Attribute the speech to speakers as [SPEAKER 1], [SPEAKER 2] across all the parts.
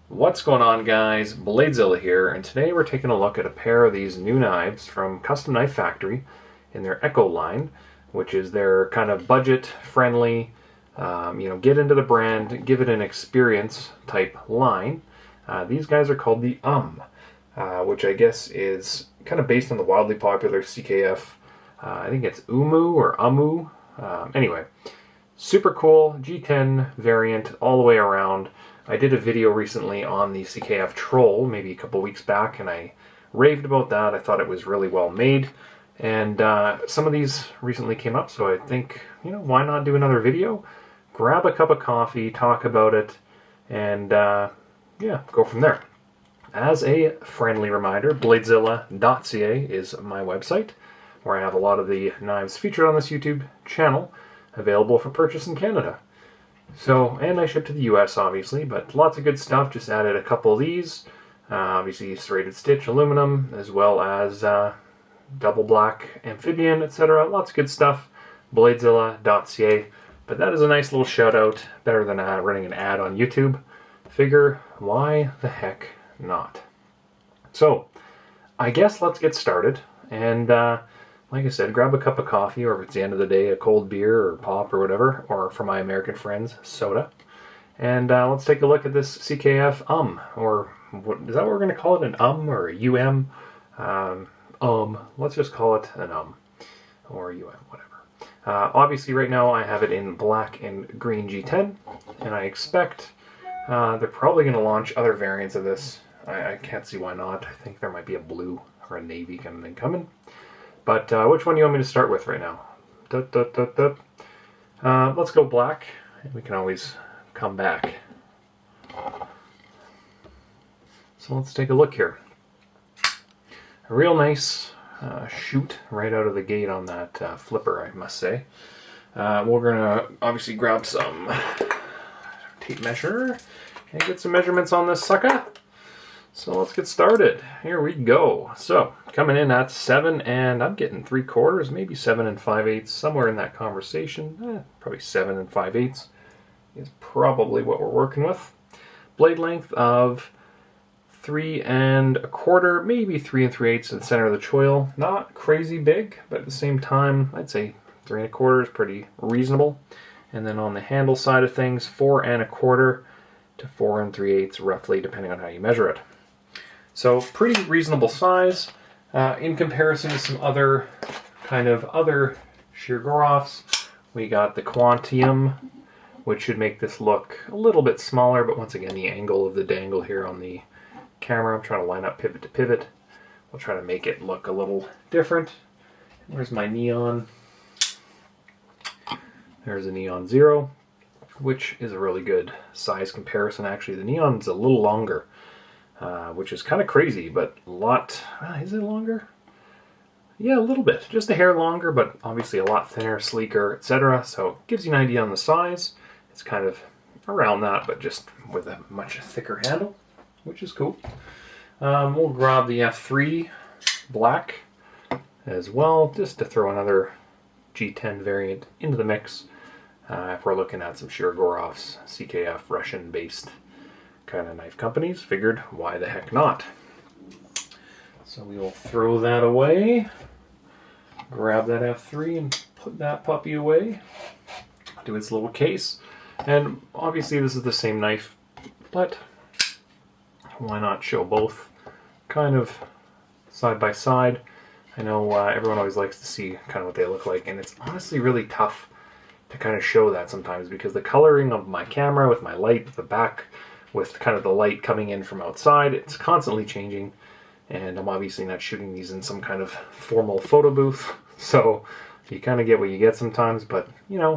[SPEAKER 1] What's going on, guys? Bladezilla here, and today we're taking a look at a pair of these new knives from Custom Knife Factory in their Echo line, which is their kind of budget-friendly, get into the brand, give it an experience type line. These guys are called the which I guess is kind of based on the wildly popular CKF, I think it's Umu or Amu. Anyway, super cool G10 variant all the way around. I did a video recently on the CKF Troll, maybe a couple weeks back, and I raved about that. I thought it was really well made, and some of these recently came up, so I think, why not do another video? Grab a cup of coffee, talk about it, and go from there. As a friendly reminder, bladezilla.ca is my website, where I have a lot of the knives featured on this YouTube channel available for purchase in Canada. So, and I ship to the US, obviously, but lots of good stuff. Just added a couple of these. Obviously, serrated stitch aluminum, as well as double black amphibian, etc. Lots of good stuff. Bladezilla.ca. But that is a nice little shout out. Better than running an ad on YouTube. Figure, why the heck not? So, I guess let's get started. And like I said, grab a cup of coffee, or if it's the end of the day, a cold beer or pop or whatever, or for my American friends, soda. And let's take a look at this CKF or what, is that what we're going to call it? An or a let's just call it an or whatever. Obviously right now I have it in black and green G10, and I expect they're probably going to launch other variants of this. I can't see why not. I think there might be a blue or a navy kind of thing coming. But which one do you want me to start with right now? Let's go black, and we can always come back. So let's take a look here. A real nice shoot right out of the gate on that flipper, I must say. We're going to obviously grab some tape measure and get some measurements on this sucker. So let's get started. Here we go. So coming in at 7, and I'm getting 3/4, maybe 7 5/8, somewhere in that conversation. Probably 7 5/8 is probably what we're working with. Blade length of 3 1/4, maybe 3 3/8 in the center of the choil. Not crazy big, but at the same time, I'd say 3 1/4 is pretty reasonable. And then on the handle side of things, 4 1/4 to 4 3/8, roughly, depending on how you measure it. So pretty reasonable size in comparison to some other shear Goroffs. We got the Quantium, which should make this look a little bit smaller, but once again the angle of the dangle here on the camera, I'm trying to line up pivot to pivot. We'll try to make it look a little different. Where's my Neon? There's a Neon 0, which is a really good size comparison. Actually, the Neon's a little longer. Which is kind of crazy, but a lot... is it longer? Yeah, a little bit. Just a hair longer, but obviously a lot thinner, sleeker, etc. So it gives you an idea on the size. It's kind of around that, but just with a much thicker handle, which is cool. We'll grab the F3 black as well, just to throw another G10 variant into the mix. If we're looking at some sheer Goroffs, CKF, Russian-based kind of knife companies, figured why the heck not. So we will throw that away, grab that F3 and put that puppy away to its little case. And obviously this is the same knife, but why not show both kind of side by side. I know everyone always likes to see kind of what they look like, and it's honestly really tough to kind of show that sometimes because the coloring of my camera with my light at the back, with kind of the light coming in from outside, it's constantly changing, and I'm obviously not shooting these in some kind of formal photo booth, so you kind of get what you get sometimes, but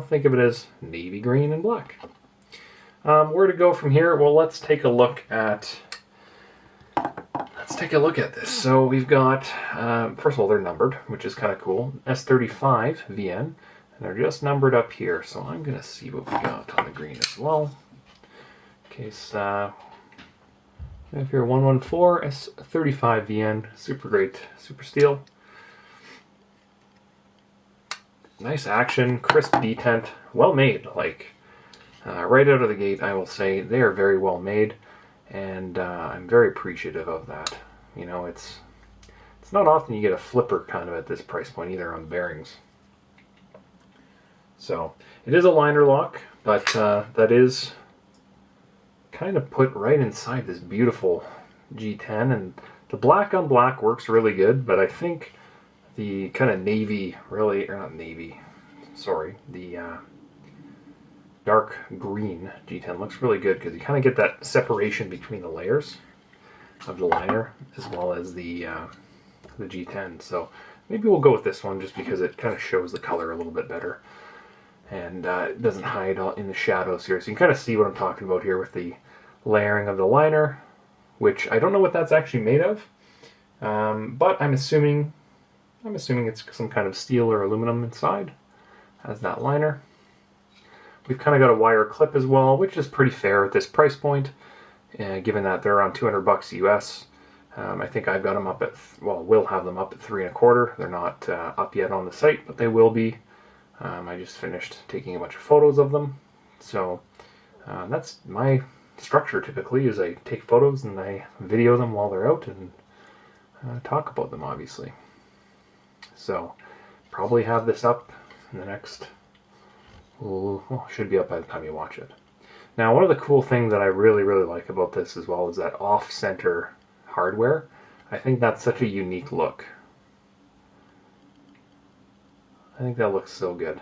[SPEAKER 1] think of it as navy green and black. Where to go from here? Well, let's take a look at this. So we've got, first of all, they're numbered, which is kind of cool. S35 VN, and they're just numbered up here, so I'm going to see what we got on the green as well. Case we have here 114 S35 VN, super great, super steel. Nice action, crisp detent, well made. Like right out of the gate, I will say they are very well made. and I'm very appreciative of that. You know, it's not often you get a flipper kind of at this price point either on bearings. So it is a liner lock, but that is kind of put right inside this beautiful G10, and the black on black works really good, but I think the kind of navy, really, or not navy, sorry, the dark green G10 looks really good because you kind of get that separation between the layers of the liner as well as the G10. So maybe we'll go with this one just because it kind of shows the color a little bit better, and it doesn't hide all in the shadows here. So you can kind of see what I'm talking about here with the layering of the liner, which I don't know what that's actually made of, but I'm assuming it's some kind of steel or aluminum inside as that liner. We've kind of got a wire clip as well, which is pretty fair at this price point, given that they're around $200 US. I think I've got them up at, well, we'll have them up at 3 1/4. They're not up yet on the site, but they will be. I just finished taking a bunch of photos of them. So that's my structure typically, is I take photos and I video them while they're out and talk about them, obviously. So probably have this up in the next, well, should be up by the time you watch it. Now, one of the cool things that I really like about this as well is that off-center hardware. I think that's such a unique look. I think that looks so good.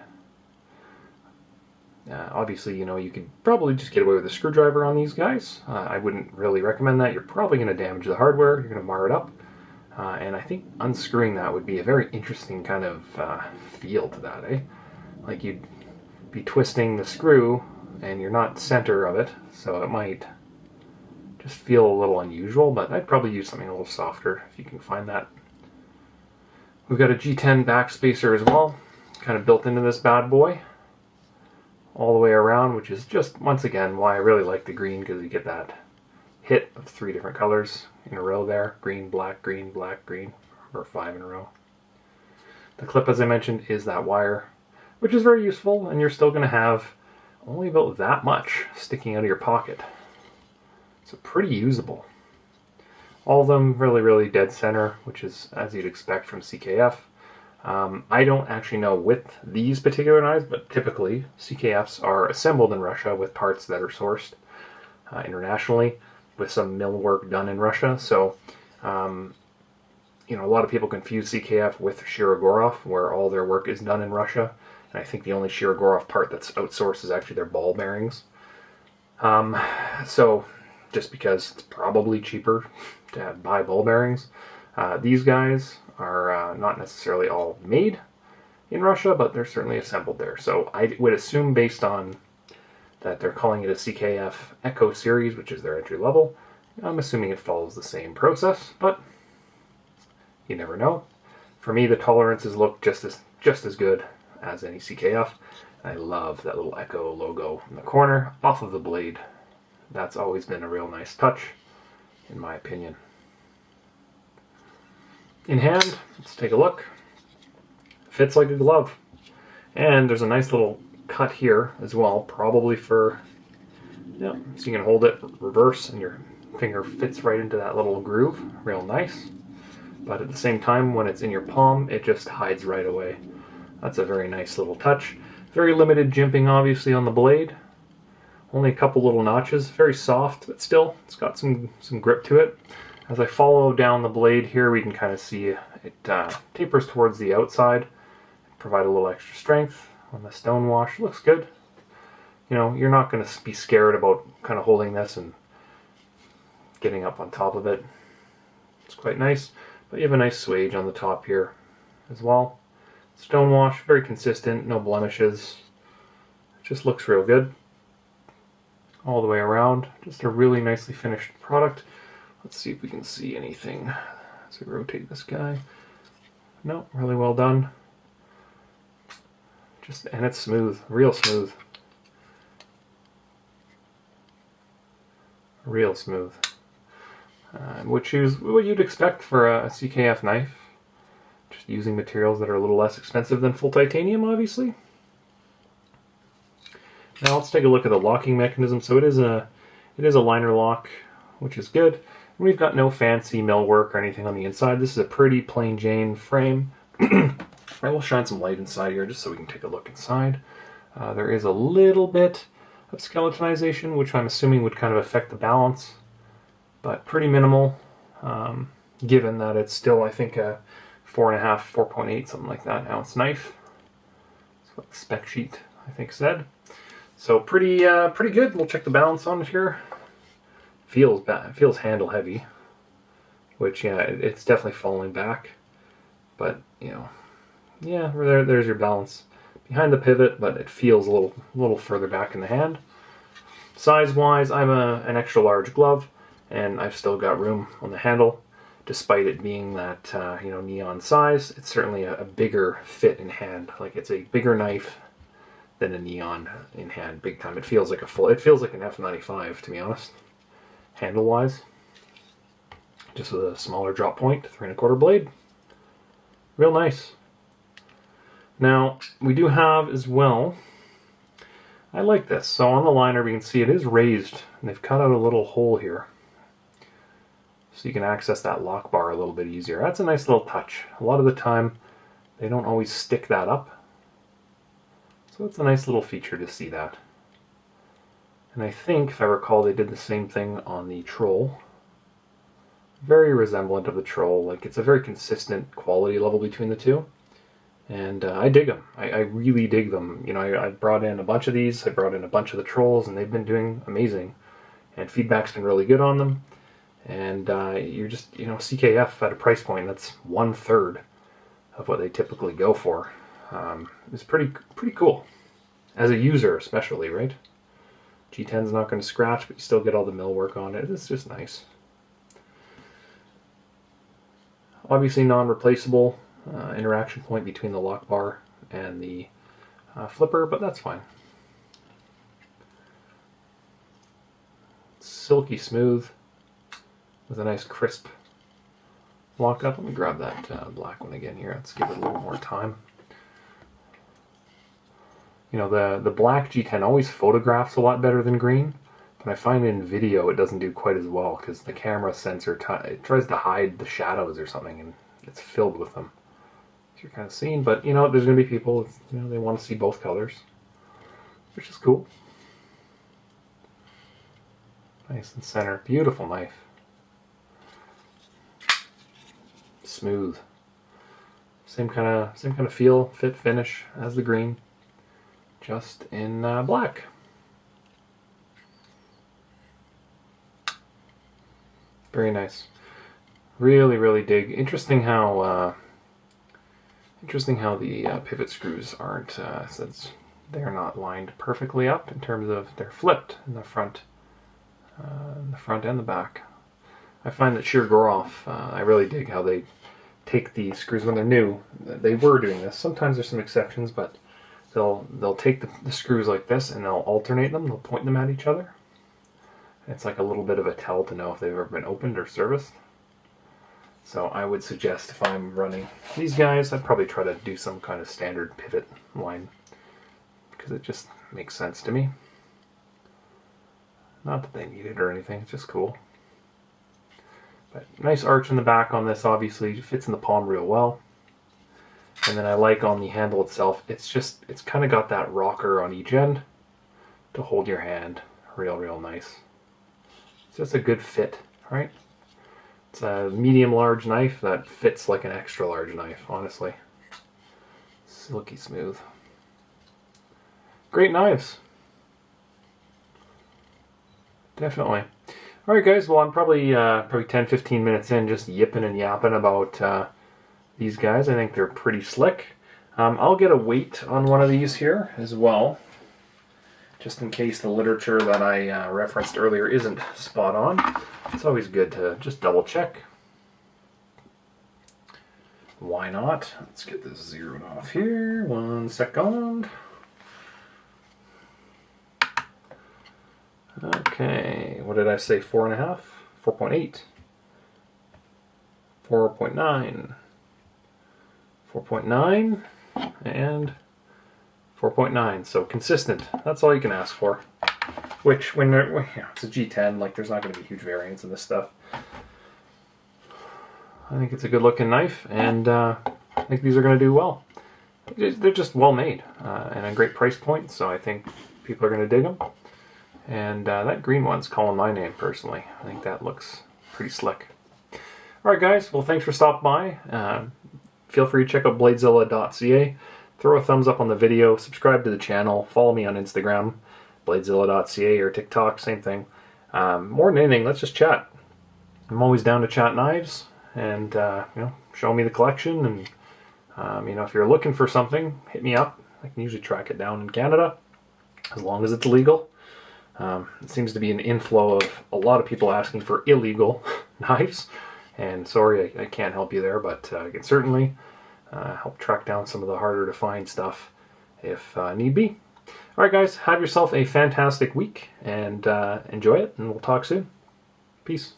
[SPEAKER 1] Obviously, you know, you could probably just get away with a screwdriver on these guys. I wouldn't really recommend that. You're probably going to damage the hardware. You're going to mar it up. And I think unscrewing that would be a very interesting kind of feel to that, eh? Like you'd be twisting the screw and you're not center of it, so it might just feel a little unusual, but I'd probably use something a little softer if you can find that. We've got a G10 back spacer as well, kind of built into this bad boy all the way around, which is just, once again, why I really like the green, because you get that hit of 3 different colors in a row there. Green, black, green, black, green, or 5 in a row. The clip, as I mentioned, is that wire, which is very useful, and you're still going to have only about that much sticking out of your pocket. So pretty usable. All of them really dead center, which is as you'd expect from CKF. I don't actually know with these particular knives, but typically CKFs are assembled in Russia with parts that are sourced internationally, with some mill work done in Russia. So, you know, a lot of people confuse CKF with Shirogorov, where all their work is done in Russia. And I think the only Shirogorov part that's outsourced is actually their ball bearings. So, just because it's probably cheaper to buy ball bearings, these guys are not necessarily all made in Russia, but they're certainly assembled there. So I would assume, based on that they're calling it a CKF Echo series, which is their entry level, I'm assuming it follows the same process, but you never know. For me, the tolerances look just as good as any CKF. I love that little Echo logo in the corner off of the blade. That's always been a real nice touch, in my opinion. In hand, let's take a look. Fits like a glove. And there's a nice little cut here as well, probably for, yeah, so you can hold it reverse and your finger fits right into that little groove. Real nice. But at the same time, when it's in your palm, it just hides right away. That's a very nice little touch. Very limited jimping, obviously, on the blade. Only a couple little notches. Very soft, but still, it's got some grip to it. As I follow down the blade here, we can kind of see it tapers towards the outside. Provide a little extra strength on the stone wash. Looks good. You know, you're not going to be scared about kind of holding this and getting up on top of it. It's quite nice. But you have a nice swage on the top here as well. Stone wash, very consistent, no blemishes. It just looks real good all the way around. Just a really nicely finished product. Let's see if we can see anything as we rotate this guy. No, really well done. And it's smooth, real smooth. Real smooth. Which is what you'd expect for a CKF knife. Just using materials that are a little less expensive than full titanium, obviously. Now let's take a look at the locking mechanism. So it is a liner lock which is good. We've got no fancy millwork or anything on the inside. This is a pretty plain Jane frame. I will shine some light inside here just so we can take a look inside. There is a little bit of skeletonization, which I'm assuming would kind of affect the balance, but pretty minimal, given that it's still, I think, a 4.5, 4.8, something like that ounce knife. That's what the spec sheet, I think, said. So pretty good. We'll check the balance on it here. Feels bad. It feels handle heavy, which, yeah, it's definitely falling back. But, you know, yeah, there's your balance behind the pivot, but it feels a little further back in the hand. Size-wise, I'm an extra large glove, and I've still got room on the handle, despite it being that neon size. It's certainly a bigger fit in hand. Like, it's a bigger knife than a neon in hand, big time. It feels like it feels like an F95, to be honest, handle-wise. Just with a smaller drop point, 3¼ blade. Real nice. Now, we do have as well, I like this. So on the liner, we can see it is raised, and they've cut out a little hole here, so you can access that lock bar a little bit easier. That's a nice little touch. A lot of the time, they don't always stick that up. So it's a nice little feature to see that. And I think, if I recall, they did the same thing on the Troll. Very resemblant of the Troll. Like, it's a very consistent quality level between the two. And I dig them. I really dig them. You know, I brought in a bunch of these. I brought in a bunch of the Trolls, and they've been doing amazing. And feedback's been really good on them. And you're just, you know, CKF at a price point that's 1/3 of what they typically go for. It's pretty cool. As a user, especially, right? G10's not going to scratch, but you still get all the millwork on it. It's just nice. Obviously non-replaceable interaction point between the lock bar and the flipper, but that's fine. Silky smooth with a nice crisp lock up. Let me grab that black one again here. Let's give it a little more time. You know, the black G10 always photographs a lot better than green, but I find in video it doesn't do quite as well because the camera sensor it tries to hide the shadows or something, and it's filled with them. So you're kind of seeing, but you know, there's going to be people, you know, they want to see both colors, which is cool. Nice and center, beautiful knife. Smooth. Same kind of feel, fit, finish as the green, just in black. Very nice. Really dig. Interesting how the pivot screws aren't, since they're not lined perfectly up in terms of they're flipped in the front and the back. I find that sheer Groff, I really dig how they take the screws when they're new. They were doing this. Sometimes there's some exceptions, but they'll take the screws like this and they'll alternate them. They'll point them at each other. It's like a little bit of a tell to know if they've ever been opened or serviced. So I would suggest, if I'm running these guys, I'd probably try to do some kind of standard pivot line, because it just makes sense to me. Not that they need it or anything, it's just cool. But nice arch in the back on this, obviously. It fits in the palm real well. And then I like on the handle itself, it's kind of got that rocker on each end to hold your hand. Real nice. It's just a good fit, right? It's a medium-large knife that fits like an extra-large knife, honestly. Silky smooth. Great knives. Definitely. Alright guys, well I'm probably 10-15 minutes in just yipping and yapping about these guys. I think they're pretty slick. I'll get a weight on one of these here as well, just in case the literature that I referenced earlier isn't spot on. It's always good to just double check. Why not? Let's get this zeroed off here. 1 second. Okay, what did I say? 4.5? 4.8? 4.9? 4.9? And 4.9. So consistent. That's all you can ask for. which when it's a G10, like there's not going to be huge variance in this stuff. I think it's a good looking knife, and I think these are going to do well. They're just well made and a great price point, so I think people are going to dig them. And that green one's calling my name personally. I think that looks pretty slick. Alright guys, well thanks for stopping by. Feel free to check out bladezilla.ca. Throw a thumbs up on the video, subscribe to the channel, follow me on Instagram, bladezilla.ca, or TikTok, same thing. More than anything, let's just chat. I'm always down to chat knives, and show me the collection, and if you're looking for something, hit me up. I can usually track it down in Canada, as long as it's legal. It seems to be an inflow of a lot of people asking for illegal knives, and sorry I can't help you there, but I can certainly help track down some of the harder to find stuff if need be. Alright guys, have yourself a fantastic week, and enjoy it, and we'll talk soon. Peace.